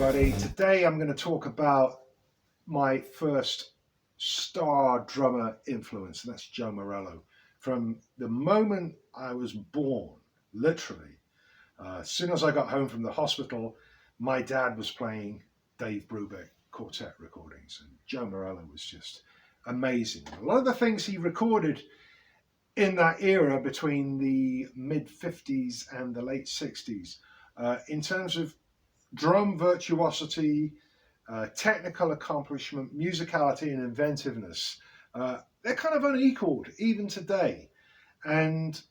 everybody. Today I'm going to talk about my first star drummer influence, and that's Joe Morello. From the moment I was born, literally, as soon as I got home from the hospital, my dad was playing Dave Brubeck quartet recordings, and Joe Morello was just amazing. A lot of the things he recorded in that era between the mid 50s and the late 60s, in terms of drum virtuosity, technical accomplishment, musicality, and inventiveness, they're kind of unequaled even today. And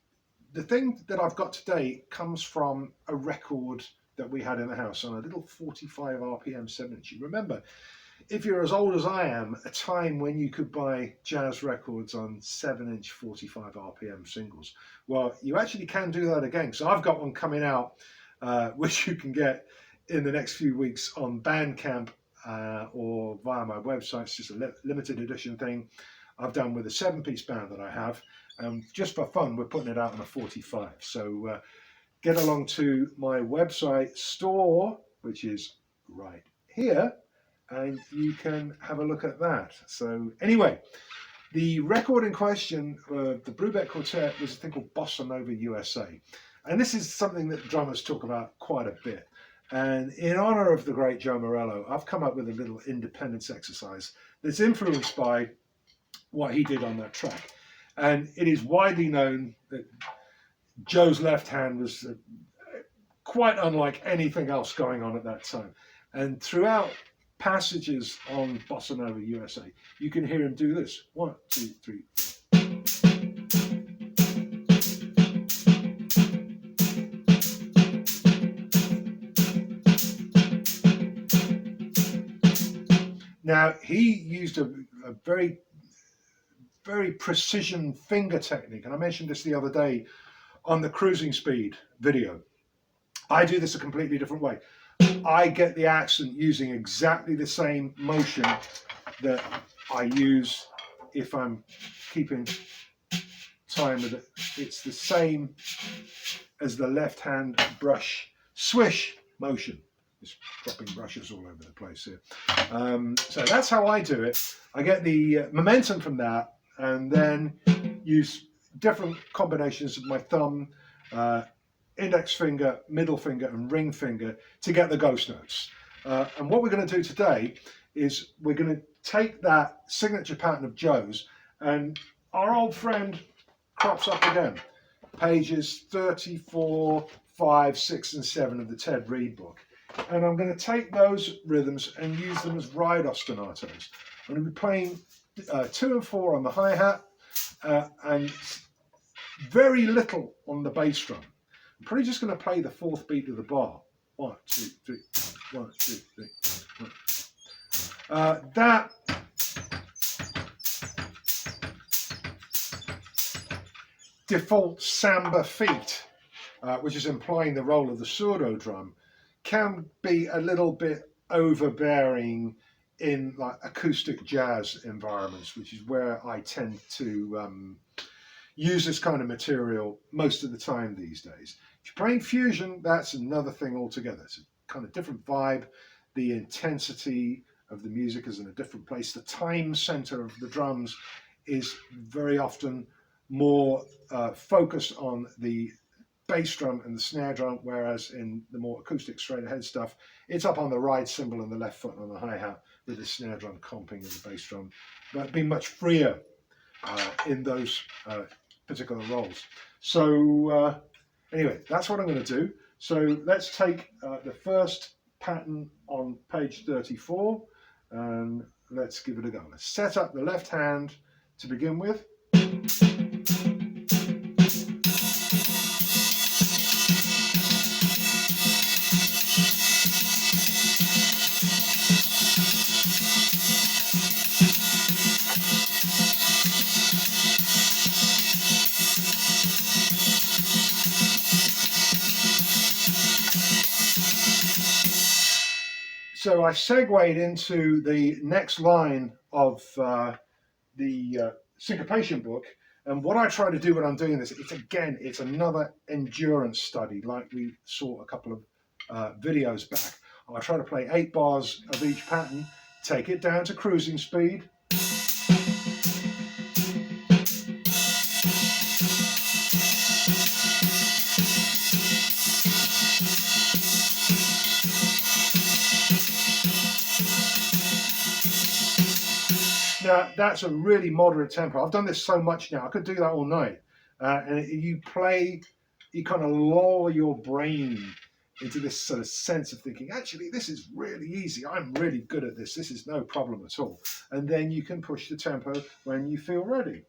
the thing that I've got today comes from a record that we had in the house on a little 45 RPM 7-inch. You remember, if you're as old as I am, a time when you could buy jazz records on 7-inch 45 RPM singles. Well, you actually can do that again. So I've got one coming out, which you can get in the next few weeks on Bandcamp or via my website. It's just a limited edition thing I've done with a 7-piece band that I have. Just for fun, we're putting it out on a 45. So get along to my website store, which is right here, and you can have a look at that. So anyway, the record in question, the Brubeck Quartet, was a thing called Bossa Nova USA. And this is something that drummers talk about quite a bit. And in honor of the great Joe Morello, I've come up with a little independence exercise that's influenced by what he did on that track. And it is widely known that Joe's left hand was quite unlike anything else going on at that time. And throughout passages on Bossa Nova USA, you can hear him do this. 1, 2, 3, 4. Now, he used a very, very precision finger technique, and I mentioned this the other day on the cruising speed video. I do this a completely different way. I get the accent using exactly the same motion that I use if I'm keeping time with it. It's the same as the left hand brush swish motion. Just dropping brushes all over the place here. So that's how I do it. I get the momentum from that and then use different combinations of my thumb, index finger, middle finger, and ring finger to get the ghost notes. And what we're going to do today is we're going to take that signature pattern of Joe's, and our old friend crops up again. Pages 34, 5, 6, and 7 of the Ted Reed book. And I'm going to take those rhythms and use them as ride ostinatos. I'm going to be playing 2 and 4 on the hi-hat and very little on the bass drum. I'm probably just going to play the 4th beat of the bar. 1, 2, 3, 1, 2, 3, 1. That default samba feat, which is implying the role of the pseudo drum, can be a little bit overbearing in like acoustic jazz environments, which is where I tend to use this kind of material most of the time these days. If you're playing fusion, that's another thing altogether. It's a kind of different vibe. The intensity of the music is in a different place. The time center of the drums is very often more focused on the bass drum and the snare drum, whereas in the more acoustic straight ahead stuff, it's up on the ride cymbal and the left foot on the hi-hat with the snare drum comping with the bass drum, but being much freer in those particular roles. So anyway, that's what I'm going to do. So let's take the first pattern on page 34 and let's give it a go. Let's set up the left hand to begin with. So I segued into the next line of the syncopation book, and what I try to do when I'm doing this, it's another endurance study like we saw a couple of videos back. I'll try to play 8 bars of each pattern, take it down to cruising speed. Now, that's a really moderate tempo. I've done this so much now, I could do that all night. And you play, you kind of lull your brain into this sort of sense of thinking, actually, this is really easy. I'm really good at this. This is no problem at all. And then you can push the tempo when you feel ready.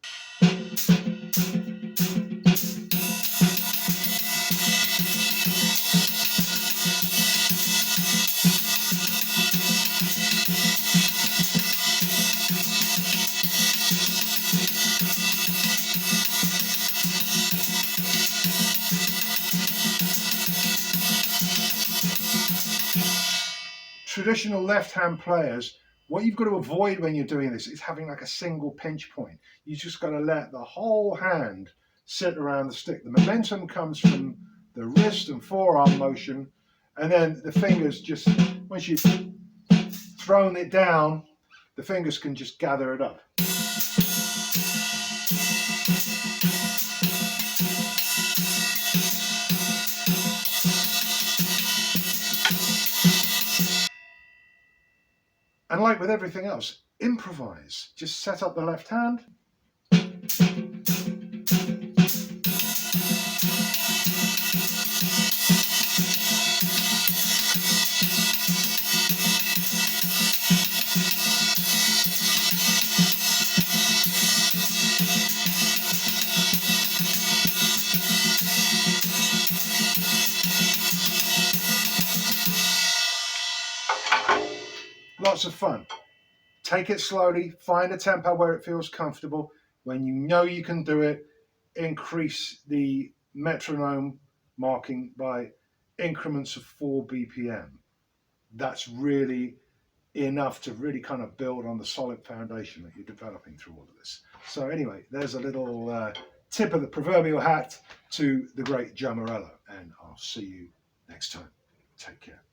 Traditional left-hand players, what you've got to avoid when you're doing this is having like a single pinch point. You just got to let the whole hand sit around the stick. The momentum comes from the wrist and forearm motion, and then the fingers just, once you've thrown it down, the fingers can just gather it up. And like with everything else, improvise. Just set up the left hand. Lots of fun. Take it slowly, find a tempo where it feels comfortable. When you know you can do it, increase the metronome marking by increments of 4 BPM. That's really enough to really kind of build on the solid foundation that you're developing through all of this. So anyway, there's a little tip of the proverbial hat to the great Joe Morello, and I'll see you next time. Take care.